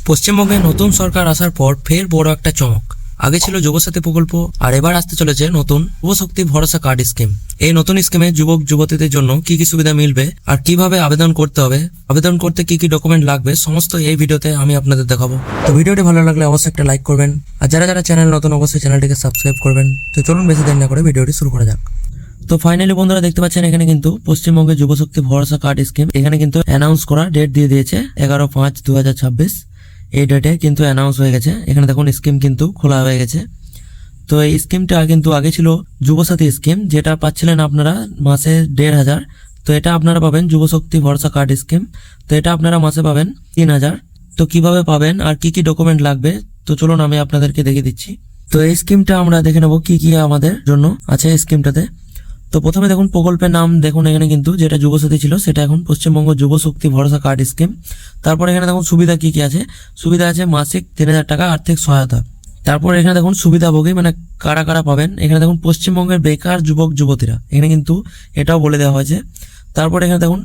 পশ্চিমবঙ্গে নতুন সরকার আসার পর ফের বড় একটা চমক। আগে ছিল যুবসাথী প্রকল্প, আর এবার আসতে চলেছে নতুন যুবশক্তি ভরসা কার্ড স্কিম। এই নতুন স্কিমে যুবক যুবতীদের জন্য কি কি সুবিধা মিলবে আর কিভাবে আবেদন করতে হবে, আবেদন করতে কি কি ডকুমেন্ট লাগবে, সমস্ত এই ভিডিওতে আমি আপনাদের দেখাবো। তো ভিডিওটি ভালো লাগলে অবশ্যই একটা লাইক করবেন, আর যারা যারা চ্যানেল নতুন অবশ্যই চ্যানেলটিকে সাবস্ক্রাইব করবেন। তো চলুন বেশি দেরি না করে ভিডিওটি শুরু করা যাক। তো ফাইনালি বন্ধুরা দেখতে পাচ্ছেন এখানে কিন্তু পশ্চিমবঙ্গের যুবশক্তি ভরসা কার্ড স্কিম এখানে কিন্তু অ্যানাউন্স করা ডেট দিয়ে দিয়েছে 11/5/2026। এই ডেটে কিন্তু অ্যানাউন্স হয়ে গেছে। এখানে দেখুন স্কিম কিন্তু খোলা হয়ে গেছে। তো এই স্কিমটা কিন্তু আগে ছিল যুবসাথী স্কিম, যেটা পাচ্ছিলেন আপনারা মাসে 1,500। তো এটা আপনারা পাবেন যুবশক্তি ভরসা কার্ড স্কিম। তো এটা আপনারা মাসে পাবেন 3,000। তো কিভাবে পাবেন আর কি কি ডকুমেন্ট লাগবে, তো চলুন আমি আপনাদেরকে দেখিয়ে দিচ্ছি। তো এই স্কিমটা আমরা দেখে নেবো কি কি আমাদের জন্য আছে এই স্কিমটাতে। তো প্রথমে দেখুন প্রকল্পের নাম, দেখুন এখানে কিন্তু যেটা যুবসাথী ছিল সেটা এখন পশ্চিমবঙ্গ যুবশক্তি ভরসা কার্ড স্কিম। তারপর এখানে দেখুন সুবিধা কি কি আছে। সুবিধা আছে মাসিক 3,000 টাকা আর্থিক সহায়তা। তারপর এখানে দেখুন সুবিধাভোগী মানে কারা কারা পাবেন। এখানে দেখুন পশ্চিমবঙ্গের বেকার যুবক যুবতীরা, এখানে কিন্তু এটাও বলে দেওয়া হয়েছে। তারপর এখানে দেখুন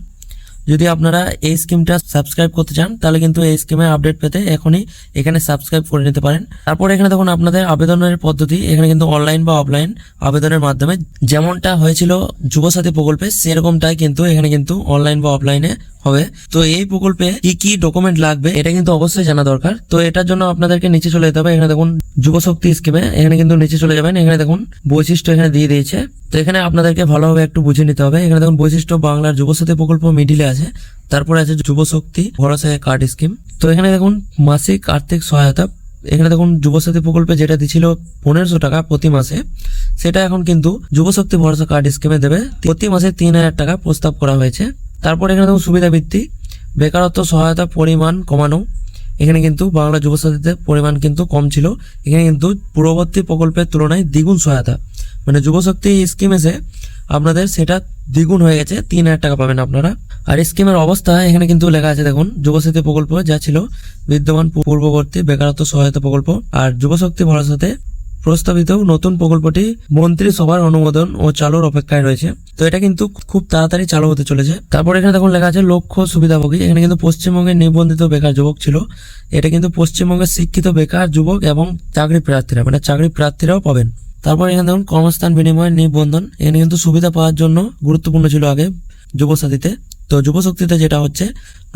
যদি আপনারা এই স্কিমটা সাবস্ক্রাইব করতে চান তাহলে কিন্তু এই স্কিমের আপডেট পেতে এখনই এখানে সাবস্ক্রাইব করে নিতে পারেন। তারপর এখানে দেখুন আপনাদের আবেদনের পদ্ধতি, এখানে কিন্তু অনলাইন বা অফলাইন আবেদনের মাধ্যমে যেমনটা হয়েছিল যুবসাথী প্রকল্পে সেরকমটাই কিন্তু এখানে কিন্তু অনলাইন বা অফলাইনে হবে। তো এই প্রকল্পে কি কি ডকুমেন্ট লাগবে এটা কিন্তু অবশ্যই জানা দরকার। তো এটার জন্য আপনাদেরকে নিচে চলে যেতে হবে। এখানে দেখুন যুবশক্তি স্কিমে এখানে কিন্তু নিচে চলে যাবেন। এখানে দেখুন বৈশিষ্ট্য এখানে দিয়ে দিয়েছে। তো এখানে আপনাদেরকে ভালোভাবে একটু বুঝে নিতে হবে। এখানে দেখুন বৈশিষ্ট্য বাংলার যুবসাথী প্রকল্প মিডিলে আছে, তারপরে আছে যুবশক্তি ভরসা কার্ড স্কিম। তো এখানে দেখুন মাসিক আর্থিক সহায়তা, এখানে দেখুন যুবসাথী প্রকল্পে যেটা দিচ্ছিল 1,500 টাকা প্রতি মাসে, সেটা এখন কিন্তু যুবশক্তি ভরসা কার্ড স্কিমে দেবে প্রতি মাসে 3,000 টাকা প্রস্তাব করা হয়েছে। তারপর এখানে দেখুন সুবিধা ভিত্তি, বেকারত্ব সহায়তা পরিমাণ কমানো। এখানে কিন্তু বাংলা যুবসাথীতে পরিমাণ কিন্তু কম ছিল, এখানে কিন্তু পূর্ববর্তী প্রকল্পের তুলনায় দ্বিগুণ সহায়তা, মানে যুবশক্তি স্কিম এসে আপনাদের সেটা দ্বিগুণ হয়ে গেছে, 3,000 টাকা পাবেন আপনারা। আর স্কিমের অবস্থা এখানে কিন্তু লেখা আছে দেখুন যুবসাথী প্রকল্প যা ছিল বিদ্যমান পূর্ববর্তী বেকারত্ব সহায়তা প্রকল্প, আর যুবশক্তি ভরসাতে প্রস্তাবিত নতুন প্রকল্পটি মন্ত্রিসভার অনুমোদন ও চালুর অপেক্ষায় রয়েছে। তো এটা কিন্তু খুব তাড়াতাড়ি চালু হতে চলেছে। তারপর এখানে দেখুন লেখা আছে লক্ষ্য সুবিধাভোগী, এখানে কিন্তু পশ্চিমবঙ্গের নিবন্ধিত বেকার যুবক ছিল, এটা কিন্তু পশ্চিমবঙ্গের শিক্ষিত বেকার যুবক এবং চাকরি প্রার্থীরা, মানে চাকরি প্রার্থীরাও পাবেন। তারপর এখানে দেখুন কর্মস্থান বিনিময় নিবন্ধন, এখানে কিন্তু সুবিধা পাওয়ার জন্য গুরুত্বপূর্ণ ছিল আগে যুবসাথীতে। তো যুবশক্তিতে যেটা হচ্ছে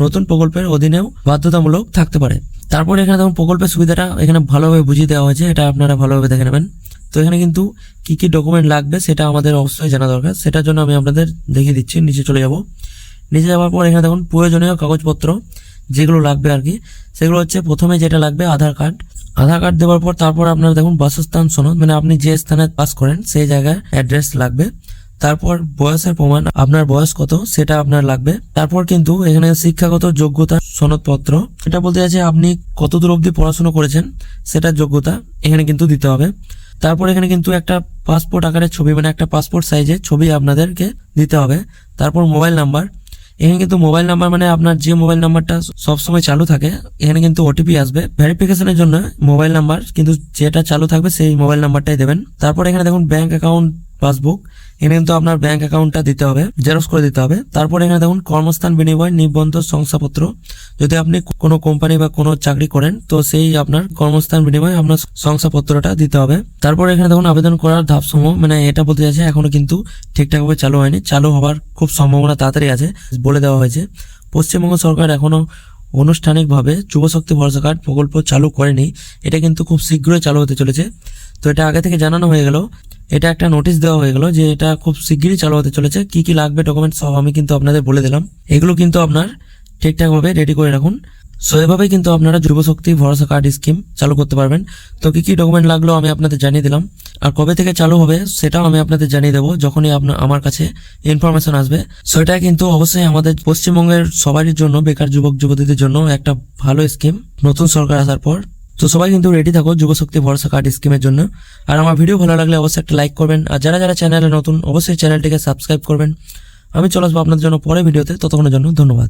নতুন প্রকল্পের অধীনেও বাধ্যতামূলক থাকতে পারে। তারপর এখানে দেখুন প্রকল্পের সুবিধাটা এখানে ভালোভাবে বুঝিয়ে দেওয়া হয়েছে, এটা আপনারা ভালোভাবে দেখে নেবেন। তো এখানে কিন্তু কি কি ডকুমেন্ট লাগবে সেটা আমাদের অবশ্যই জানা দরকার, সেটার জন্য আমি আপনাদের দেখিয়ে দিচ্ছি। নিচে চলে যাব। নিচে যাওয়ার পর এখানে দেখুন প্রয়োজনীয় কাগজপত্র যেগুলো লাগবে আর কি, সেগুলো হচ্ছে প্রথমে যেটা লাগবে আধার কার্ড। আধার কার্ড দেওয়ার পর তারপর আপনারা দেখুন বাসস্থান সনদ, মানে আপনি যে স্থানে বাস করেন সেই জায়গার অ্যাড্রেস লাগবে। তারপর বয়সের প্রমাণ, আপনার বয়স কত সেটা আপনার লাগবে। তারপর কিন্তু এখানে শিক্ষাগত যোগ্যতা সনদপত্র, এটা বলতে চাইছে আপনি কত দূর অবধি পড়াশোনা করেছেন সেটার যোগ্যতা এখানে কিন্তু দিতে হবে। তারপর এখানে কিন্তু একটা পাসপোর্ট আকারের ছবি, মানে একটা পাসপোর্ট সাইজের ছবি আপনাদেরকে দিতে হবে। তারপর মোবাইল নাম্বার, এখানে কিন্তু মোবাইল নাম্বার মানে আপনার যে মোবাইল নাম্বারটা সবসময় চালু থাকে, এখানে কিন্তু ওটিপি আসবে ভেরিফিকেশনের জন্য। মোবাইল নাম্বার কিন্তু যেটা চালু থাকবে সেই মোবাইল নাম্বারটাই দেবেন। তারপর এখানে দেখুন ব্যাংক অ্যাকাউন্ট পাসবুক, এখানে কিন্তু আপনার ব্যাংক অ্যাকাউন্টটা দিতে হবে, জেরক্স করে দিতে হবে। তারপর এখানে দেখুন কর্মস্থান বিনিময় নিবন্ধ শংসাপত্র, যদি আপনি কোনো কোম্পানি বা কোনো চাকরি করেন তো সেই আপনার কর্মস্থান বিনিময় আপনার শংসাপত্রটা দিতে হবে। তারপর এখানে দেখুন আবেদন করার ধাপসমূহ, মানে এটা বলতে চাইছে এখনো কিন্তু ঠিকঠাকভাবে চালু হয়নি, চালু হওয়ার খুব সম্ভাবনা তাড়াতাড়ি আছে বলে দেওয়া হয়েছে। পশ্চিমবঙ্গ সরকার এখনো আনুষ্ঠানিকভাবে যুবশক্তি ভরসা কার্ড প্রকল্প চালু করেনি, এটা কিন্তু খুব শীঘ্রই চালু হতে চলেছে। তো এটা আগে থেকে জানানো হয়ে গেল, এটা একটা নোটিশ দেওয়া হয়ে গেল যে এটা খুব শীঘ্রই চালু হতে চলেছে। কি কি লাগবে ডকুমেন্ট সব আমি কিন্তু আপনাদের বলে দিলাম, এগুলো কিন্তু আপনার ঠিকঠাকভাবে রেডি করে রাখুন। সো এভাবেই কিন্তু আপনারা যুবশক্তি ভরসা কার্ড স্কিম চালু করতে পারবেন। তো কি কি ডকুমেন্ট লাগলো আমি আপনাদের জানিয়ে দিলাম, আর কবে থেকে চালু হবে সেটাও আমি আপনাদের জানিয়ে দেবো যখনই আমার কাছে ইনফরমেশন আসবে। সো এটা কিন্তু অবশ্যই আমাদের পশ্চিমবঙ্গের সবারই জন্য, বেকার যুবক যুবতীদের জন্য একটা ভালো স্কিম নতুন সরকার আসার পর। তো সবাই কিন্তু রেডি থাকো যুবশক্তি ভরসা কার্ড স্কিমের জন্য। আর আমার ভিডিও ভালো লাগলে অবশ্যই একটা লাইক করবেন, আর যারা যারা চ্যানেলে নতুন অবশ্যই চ্যানেলটিকে সাবস্ক্রাইব করবেন। আমি চলে আসবো আপনাদের জন্য পরে ভিডিওতে, ততক্ষণের জন্য ধন্যবাদ।